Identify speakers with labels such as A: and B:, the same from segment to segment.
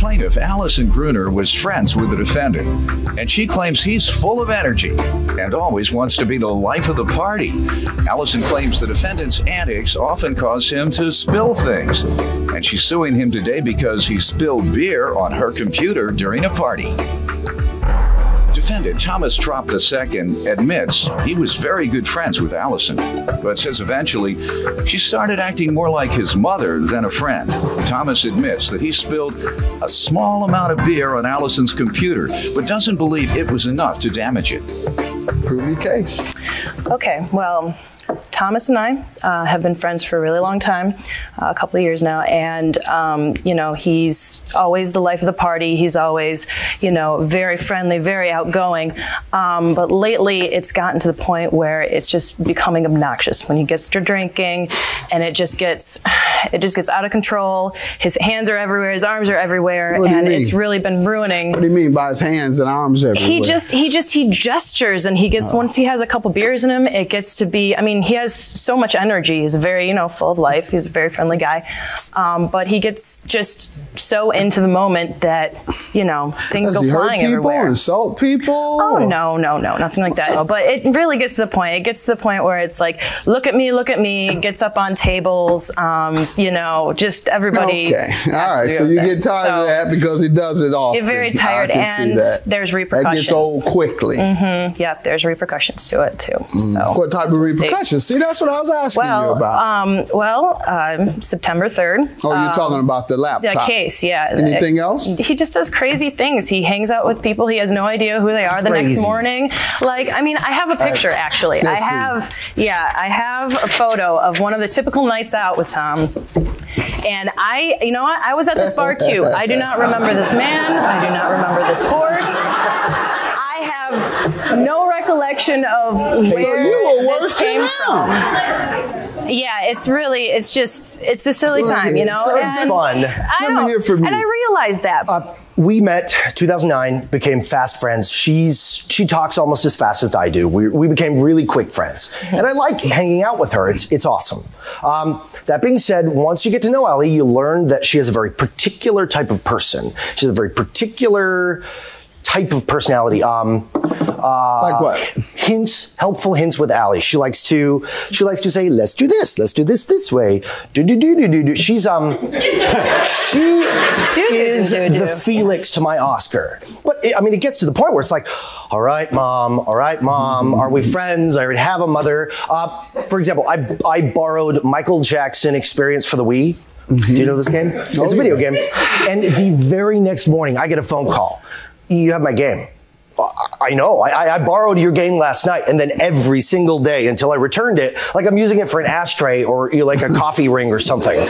A: plaintiff, Allison Gruner, was friends with the defendant, and she claims he's full of energy and always wants to be the life of the party. Allison claims the defendant's antics often cause him to spill things, and she's suing him today because he spilled beer on her computer during a party. Defendant Thomas Trop II admits he was very good friends with Allison, but says eventually she started acting more like his mother than a friend. Thomas admits that he spilled a small amount of beer on Allison's computer, but doesn't believe it was enough to damage it.
B: Prove your case.
C: Okay, well, Thomas and I have been friends for a really long time, a couple of years now, and you know, he's always the life of the party. He's always, you know, very friendly, very outgoing. But lately, it's gotten to the point where it's just becoming obnoxious when he gets to drinking, and it just gets out of control. His hands are everywhere, his arms are everywhere, and it's really been ruining.
B: What do you mean by his hands and arms everywhere?
C: He gestures, and he gets once he has a couple beers in him, it gets to be. I mean, he has so much energy. He's very, you know, full of life. He's a very friendly guy. But he gets just so into the moment that, you know, things go flying everywhere.
B: Insult people?
C: Oh, no, nothing like that. But it really gets to the point. It gets to the point where it's like, look at me, gets up on tables, you know, just everybody.
B: Okay. All right. So you get tired of that because he does it often.
C: You're very tired, and there's repercussions.
B: That gets old quickly.
C: Yep, there's repercussions to it, too. So
B: what type of repercussions? See, that's what I was asking you about.
C: September 3rd.
B: Oh, you're talking about the laptop.
C: The case, yeah.
B: Anything else?
C: He just does crazy things. He hangs out with people. He has no idea who they are the next morning. Like, I mean, I have a picture, actually. I have a photo of one of the typical nights out with Tom. And you know what? I was at this bar, too. I do not remember this man. I do not remember this horse. I have no recollection of where this came from. Yeah, it's a silly time, you know?
D: And fun.
C: Let me hear from you. And I realized that.
D: We met 2009, became fast friends. She talks almost as fast as I do. We became really quick friends. And I like hanging out with her. It's awesome. That being said, once you get to know Ellie, you learn that she has a very particular type of person. She has a very particular type of personality.
B: Like what?
D: Helpful hints with Allie. She likes to say, let's do this way. She's she is the Felix to my Oscar. But I mean, it gets to the point where it's like, all right, mom, are we friends? I already have a mother. For example, I borrowed Michael Jackson Experience for the Wii. Do you know this game? It's a video game. And the very next morning, I get a phone call. You have my game. I know. I borrowed your game last night, and then every single day until I returned it, like I'm using it for an ashtray or like a coffee ring or something.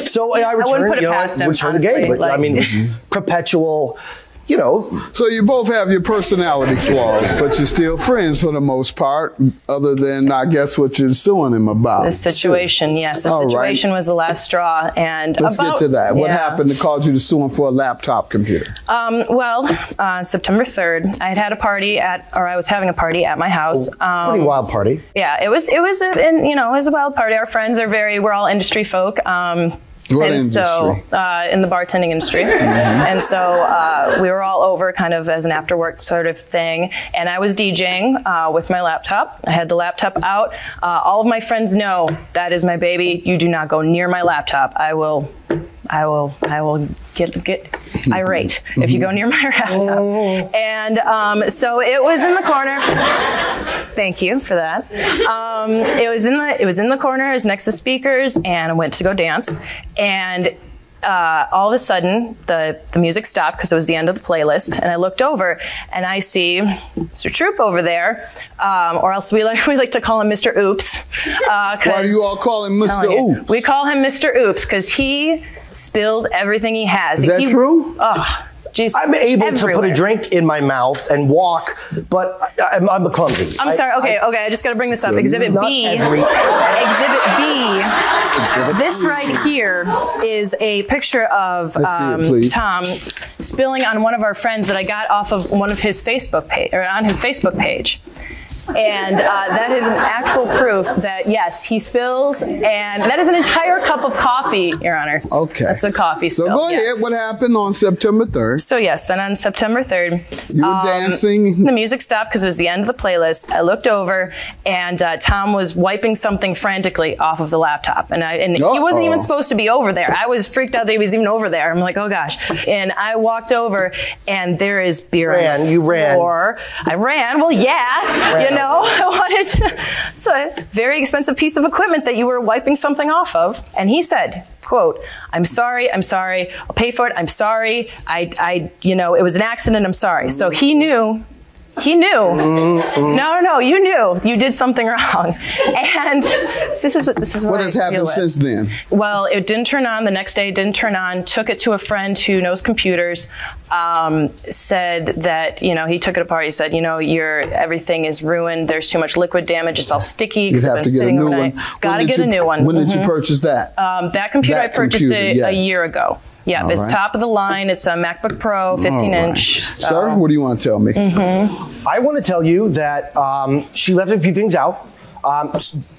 D: So I returned the game. But, I mean, it was perpetual. You know.
B: So you both have your personality flaws, but you're still friends for the most part, other than, I guess, what you're suing him about.
C: The situation, yes. The situation was the last straw. And
B: let's get to that. What happened that caused you to sue him for a laptop computer?
C: Well, on September 3rd, I had a party I was having a party at my house.
D: Pretty wild party.
C: Yeah, it was a wild party. Our friends are we're all industry folk.
B: What industry?
C: So, in the bartending industry. And so we were all over kind of as an after work sort of thing. And I was DJing with my laptop. I had the laptop out. All of my friends know that is my baby. You do not go near my laptop. I will get irate if you go near my laptop. And so it was in the corner. Thank you for that. It was in the corner. It was next to speakers, and I went to go dance. And all of a sudden, the music stopped because it was the end of the playlist, and I looked over, and I see Mr. Troop over there, or else we like to call him Mr. Oops.
B: Why do you all call him Mr. Oops?
C: We call him Mr. Oops because he spills everything he has.
B: Is that true?
C: Oh, geez,
D: I'm able to put a drink in my mouth and walk, but I'm clumsy.
C: I'm sorry. Okay. I just got to bring this up. Exhibit B. Exhibit B. This right here is a picture of Tom spilling on one of our friends that I got off of one of his Facebook page, or on his Facebook page. And that is an actual proof that, yes, he spills, and that is an entire cup of coffee, Your Honor.
B: Okay.
C: That's a coffee spill.
B: So go ahead.
C: Yes.
B: What happened on September 3rd?
C: So yes, then on September 3rd,
B: you were dancing.
C: The music stopped because it was the end of the playlist. I looked over, and Tom was wiping something frantically off of the laptop, and he wasn't even supposed to be over there. I was freaked out that he was even over there. I'm like, oh gosh. And I walked over, and there is beer on the floor. I ran. Well, yeah. You know, I wanted to. It's a very expensive piece of equipment that you were wiping something off of. And he said, quote, I'm sorry, I'll pay for it, I'm sorry, you know, it was an accident, I'm sorry. So he knew. No, you knew you did something wrong. And this is what
B: has happened since then?
C: Well, it didn't turn on. The next day it didn't turn on. Took it to a friend who knows computers. Said that, you know, he took it apart. He said, you know, everything is ruined. There's too much liquid damage. It's all sticky.
B: You have to get a new one.
C: Gotta get a new one.
B: When did you purchase that?
C: That computer I purchased a year ago. Yeah,
B: All
C: it's
B: right.
C: Top of the line. It's a MacBook Pro, 15-inch.
B: So. Sir, what do you want to tell me?
D: I want to tell you that she left a few things out.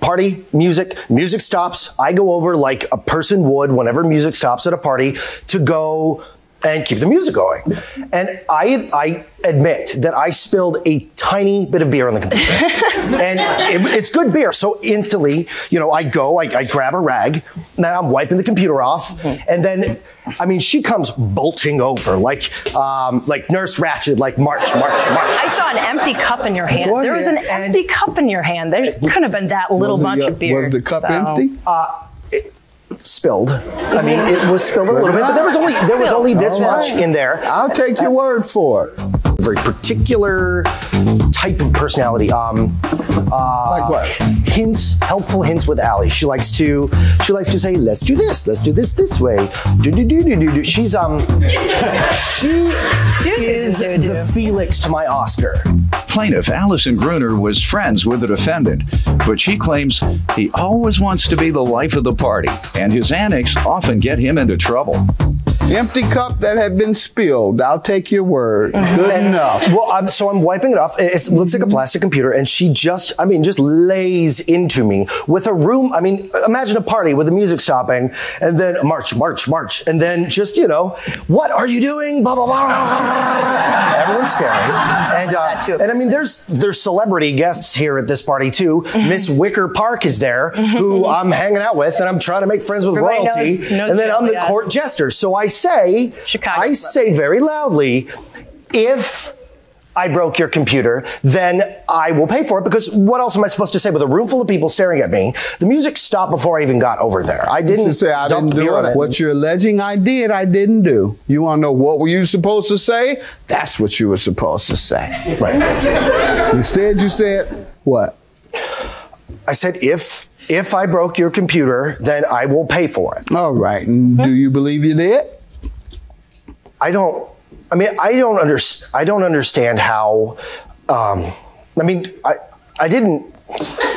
D: Party, music stops. I go over like a person would whenever music stops at a party to go and keep the music going. And I admit that I spilled a tiny bit of beer on the computer. And it's good beer. So instantly, you know, I grab a rag, now I'm wiping the computer off, and then, I mean, she comes bolting over like Nurse Ratched, like march.
C: I saw an empty cup in your hand. There was an empty cup in your hand. There couldn't have been that little bunch of beer.
B: Was the cup empty?
D: Spilled. I mean, it was spilled a little bit, but there was only this much in there.
B: I'll take your word for it.
D: A very particular type of personality.
B: Like what?
D: Helpful hints with Allie. She likes to say, let's do this this way. She's she is the Felix to my Oscar.
A: Plaintiff Allison Gruner was friends with the defendant, but she claims he always wants to be the life of the party, and his antics often get him into trouble.
B: Empty cup that had been spilled. I'll take your word. Good enough.
D: Well, I'm wiping it off. It looks like a plastic computer, and she just lays into me with a room. I mean, imagine a party with the music stopping, and then march, and then just, you know, what are you doing? Blah blah blah. Everyone's staring, and I mean, there's celebrity guests here at this party too. Miss Wicker Park is there, who I'm hanging out with, and I'm trying to make friends with royalty, and then I'm the court jester. So I say very loudly, if I broke your computer, then I will pay for it, because what else am I supposed to say with a room full of people staring at me? The music stopped before I even got over there. I didn't
B: say I didn't do it. What you're alleging I did, I didn't do. You want to know what were you supposed to say? That's what you were supposed to say.
D: Right.
B: Instead you said what?
D: I said, if I broke your computer, then I will pay for it.
B: All right. And do you believe you did?
D: I don't understand how. I didn't.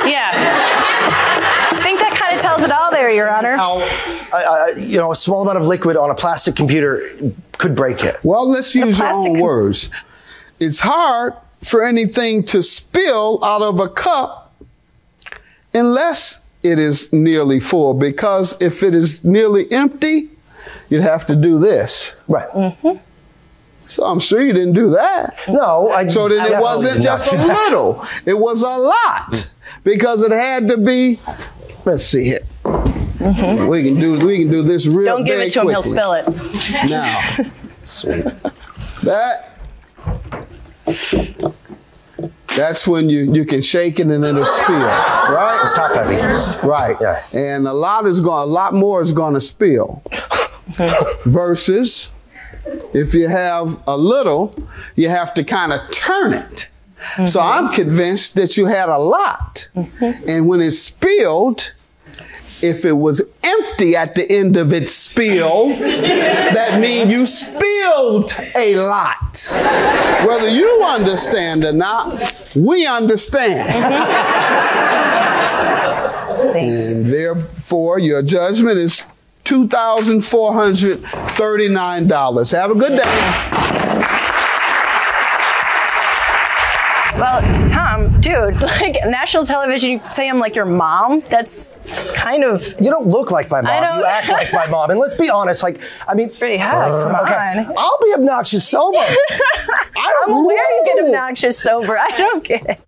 C: Yeah. I think that kind of tells it all there, Your Honor.
D: How, you know, a small amount of liquid on a plastic computer could break it.
B: Well, let's use your own words. It's hard for anything to spill out of a cup unless it is nearly full, because if it is nearly empty, you'd have to do this.
D: Right.
B: So I'm sure you didn't do that.
D: No.
B: So then it wasn't just a little. It was a lot, because it had to be, let's see here. We can do this real big.
C: Don't give it to him, he'll spill it.
B: Now.
D: Sweet.
B: That's when you can shake it and it'll spill, right?
D: It's top heavy.
B: Right.
D: Yeah.
B: And a lot more is going to spill. Versus if you have a little, you have to kind of turn it. So I'm convinced that you had a lot. And when it spilled, if it was empty at the end of its spill, that means you spilled a lot. Whether you understand or not, we understand. And therefore, your judgment is $2,439. Have a good day.
C: Well, Tom, Dude, like national television, you say I'm like your mom. That's kind of.
D: You don't look like my mom. You act like my mom. And let's be honest, like, I mean.
C: It's pretty hot. Come on.
D: I'll be obnoxious sober.
C: I'm aware you get obnoxious sober. I don't get it.